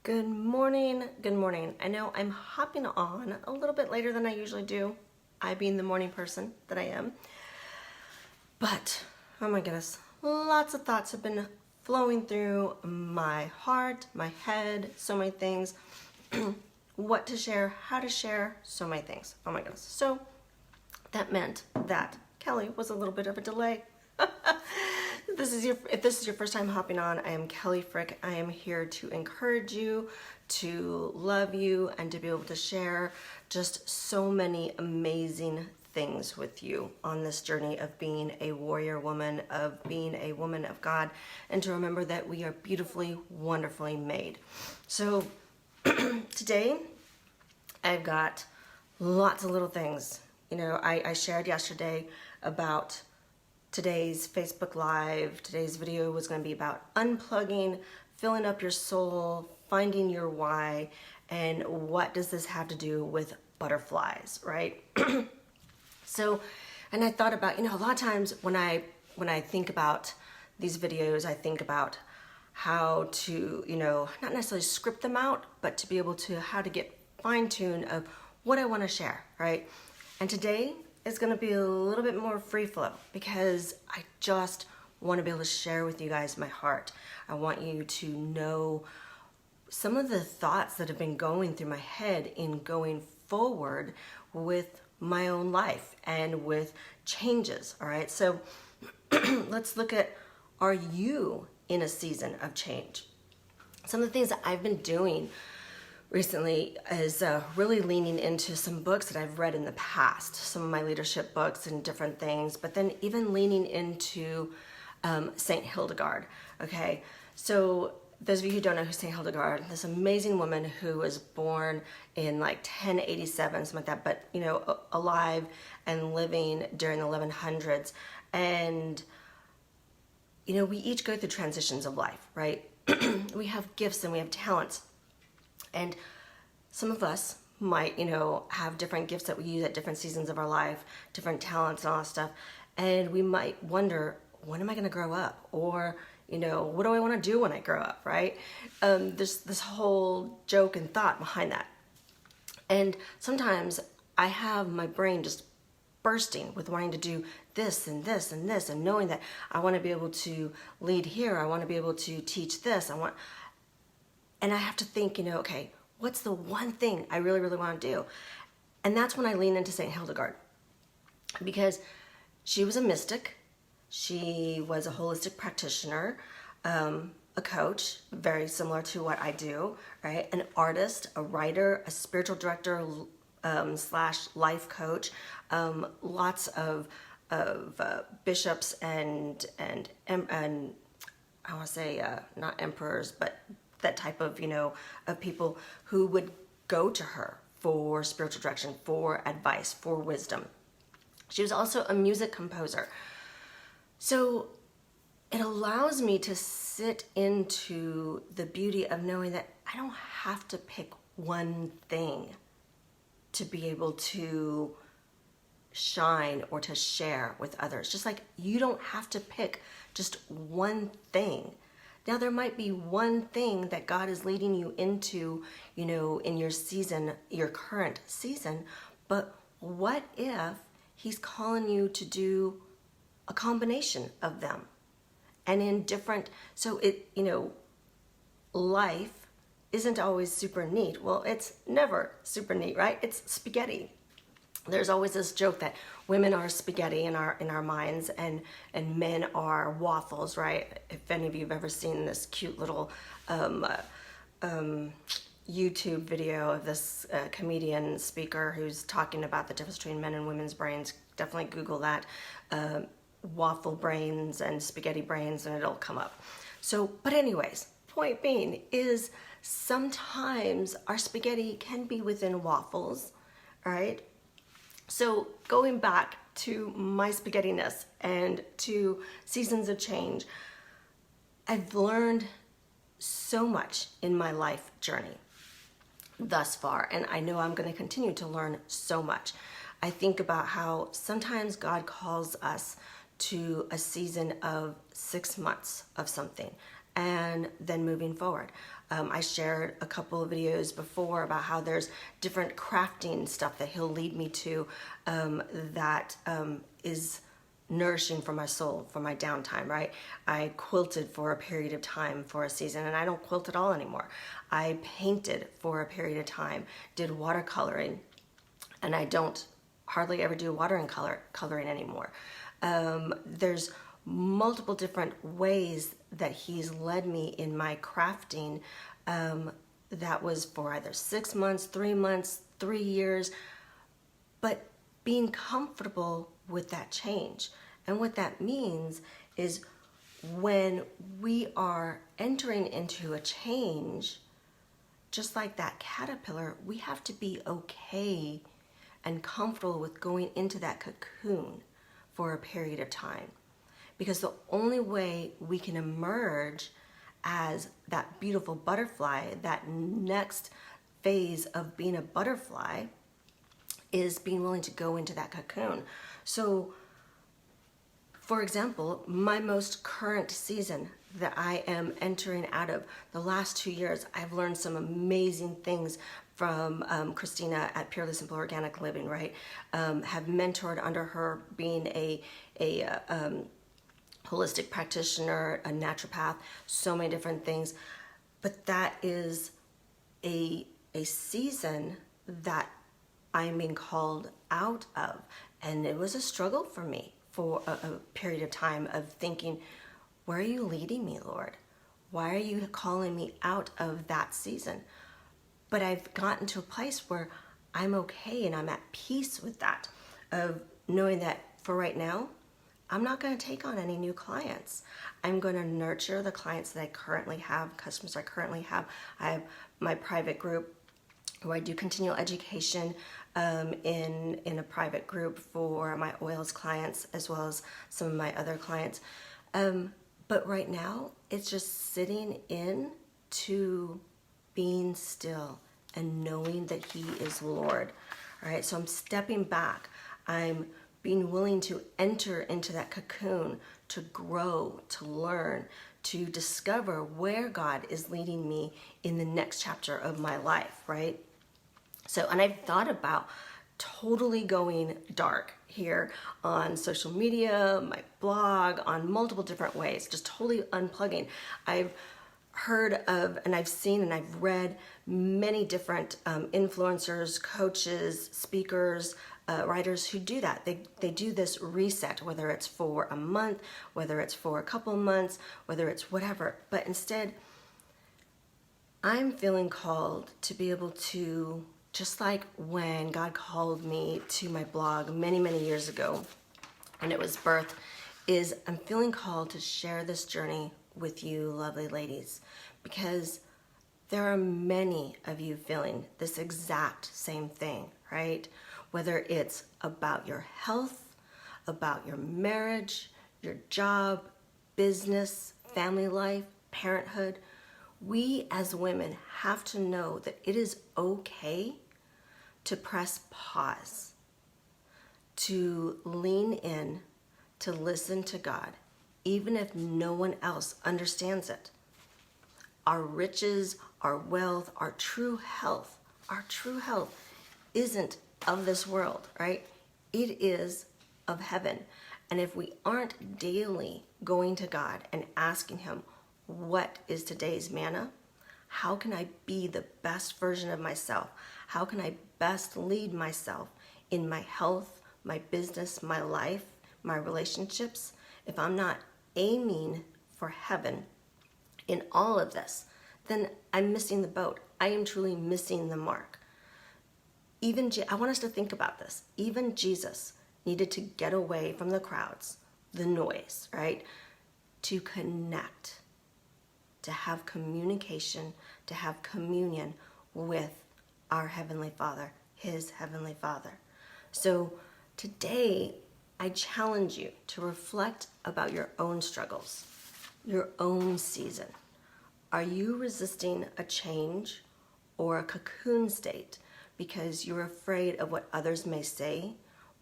Good morning, good morning. I know I'm hopping on a little bit later than I usually do, I being the morning person that I am. But, oh my goodness, lots of thoughts have been flowing through my heart, my head, so many things. What to share, how to share, so many things. Oh my goodness. So, that meant that Kelly was a little bit of a delay. If this is your first time hopping on, I am Kelly Frick. I am here to encourage you, to love you, and to be able to share just so many amazing things with you on this journey of being a warrior woman, of being a woman of God, and to remember that we are beautifully, wonderfully made. So today, I've got lots of little things. You know, I shared yesterday about today's Facebook Live. Today's video was going to be about unplugging, filling up your soul, finding your why, and what does this have to do with butterflies, right? So, and I thought about, a lot of times when I think about these videos, I think about how to, not necessarily script them out, but to be able to, how to get fine-tuned of what I want to share, right? And today is going to be a little bit more free flow because I just want to be able to share with you guys my heart. I want you to know some of the thoughts that have been going through my head in going forward with my own life and with changes, all right? So let's look at, are you in a season of change? Some of the things that I've been doing recently is really leaning into some books that I've read in the past, some of my leadership books and different things, but then even leaning into Saint Hildegard, okay? So those of you who don't know who Saint Hildegard, this amazing woman who was born in like 1087, something like that, but alive and living during the 1100s. And, we each go through transitions of life, right? We have gifts and we have talents. And some of us might, have different gifts that we use at different seasons of our life, different talents and all that stuff. And we might wonder, when am I going to grow up? Or, what do I want to do when I grow up, right? There's this whole joke and thought behind that. And sometimes I have my brain just bursting with wanting to do this and this and this, and knowing that I want to be able to lead here. I want to be able to teach this. And I have to think, okay, what's the one thing I really, really want to do? And that's when I lean into Saint Hildegard, because she was a mystic. She was a holistic practitioner, a coach, very similar to what I do, right? An artist, a writer, a spiritual director, / life coach, lots of bishops and I want to say not emperors, but that type of, of people who would go to her for spiritual direction, for advice, for wisdom. She was also a music composer. So it allows me to sit into the beauty of knowing that I don't have to pick one thing to be able to shine or to share with others. Just like you don't have to pick just one thing. Now, there might be one thing that God is leading you into, in your season, your current season, but what if He's calling you to do a combination of them? And in different, so life isn't always super neat. Well, it's never super neat, right? It's spaghetti. There's always this joke that women are spaghetti in our minds and men are waffles, right? If any of you have ever seen this cute little YouTube video of this comedian speaker who's talking about the difference between men and women's brains, definitely Google that, waffle brains and spaghetti brains, and it'll come up. So, but anyways, point being is sometimes our spaghetti can be within waffles, right? So going back to my spaghettiness and to seasons of change, I've learned so much in my life journey thus far, and I know I'm going to continue to learn so much. I think about how sometimes God calls us to a season of 6 months of something, and then moving forward. I shared a couple of videos before about how there's different crafting stuff that he'll lead me to that is nourishing for my soul, for my downtime, right? I quilted for a period of time for a season, and I don't quilt at all anymore. I painted for a period of time, did watercoloring, and I don't hardly ever do coloring anymore. There's multiple different ways that he's led me in my crafting. That was for either 6 months, 3 months, 3 years, but being comfortable with that change. And what that means is when we are entering into a change, just like that caterpillar, we have to be okay and comfortable with going into that cocoon for a period of time. Because the only way we can emerge as that beautiful butterfly, that next phase of being a butterfly, is being willing to go into that cocoon. So, for example, my most current season that I am entering out of, the last 2 years, I've learned some amazing things from Christina at Purely Simple Organic Living, right? Have mentored under her, being a holistic practitioner, a naturopath, so many different things. But that is a season that I'm being called out of. And it was a struggle for me for a period of time of thinking, where are you leading me, Lord? Why are you calling me out of that season? But I've gotten to a place where I'm okay and I'm at peace with that, of knowing that for right now, I'm not going to take on any new clients. I'm going to nurture the clients that I currently have, customers I currently have. I have my private group where I do continual education in a private group for my oils clients, as well as some of my other clients. But right now, it's just sitting in to being still and knowing that He is Lord. All right, so I'm stepping back. I'm being willing to enter into that cocoon, to grow, to learn, to discover where God is leading me in the next chapter of my life, right? So, and I've thought about totally going dark here on social media, my blog, on multiple different ways, just totally unplugging. I've heard of, and I've seen and I've read many different influencers, coaches, speakers, writers who do that. They do this reset, whether it's for a month, whether it's for a couple months, whether it's whatever. But instead, I'm feeling called to be able to, just like when God called me to my blog many, many years ago, and it was birth, is I'm feeling called to share this journey with you, lovely ladies, because there are many of you feeling this exact same thing, right? Whether it's about your health, about your marriage, your job, business, family life, parenthood, we as women have to know that it is okay to press pause, to lean in, to listen to God, even if no one else understands it. Our riches, our wealth, our true health isn't of this world, right? It is of heaven. And if we aren't daily going to God and asking Him, what is today's manna? How can I be the best version of myself? How can I best lead myself in my health, my business, my life, my relationships? If I'm not aiming for heaven in all of this, then I'm missing the boat. I am truly missing the mark. I want us to think about this. Even Jesus needed to get away from the crowds, the noise, right? To connect, to have communication, to have communion with our Heavenly Father, His Heavenly Father. So today, I challenge you to reflect about your own struggles, your own season. Are you resisting a change or a cocoon state because you're afraid of what others may say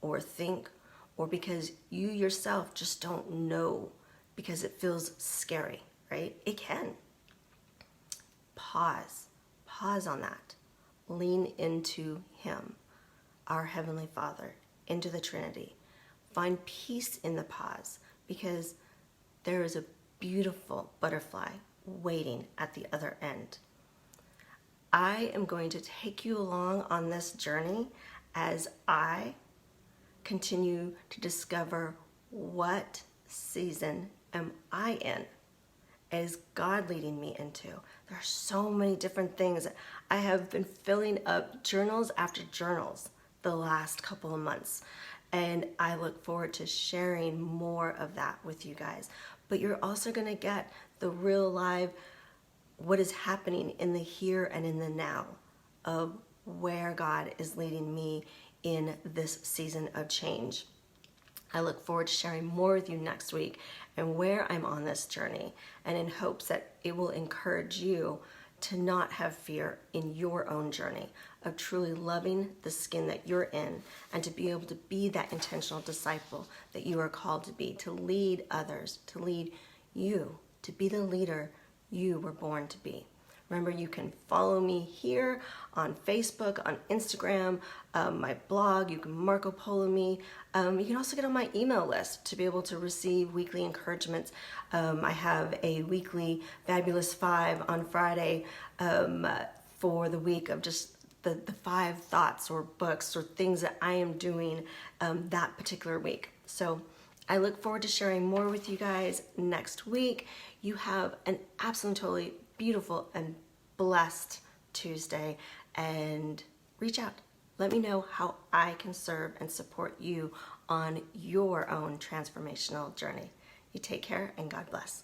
or think, or because you yourself just don't know because it feels scary, right? It can. Pause on that. Lean into Him, our Heavenly Father, into the Trinity. Find peace in the pause, because there is a beautiful butterfly waiting at the other end. I am going to take you along on this journey as I continue to discover what season am I in. Is God leading me into? There are so many different things. I have been filling up journals after journals the last couple of months, and I look forward to sharing more of that with you guys. But you're also going to get the real live, what is happening in the here and in the now of where God is leading me in this season of change. I look forward to sharing more with you next week and where I'm on this journey, and in hopes that it will encourage you to not have fear in your own journey of truly loving the skin that you're in, and to be able to be that intentional disciple that you are called to be, to lead others, to lead you, to be the leader you were born to be. Remember, you can follow me here on Facebook, on Instagram, my blog. You can Marco Polo me. You can also get on my email list to be able to receive weekly encouragements. I have a weekly Fabulous 5 on Friday for the week of just the 5 thoughts or books or things that I am doing that particular week. So I look forward to sharing more with you guys next week. You have an absolutely totally beautiful and blessed Tuesday, and reach out. Let me know how I can serve and support you on your own transformational journey. You take care, and God bless.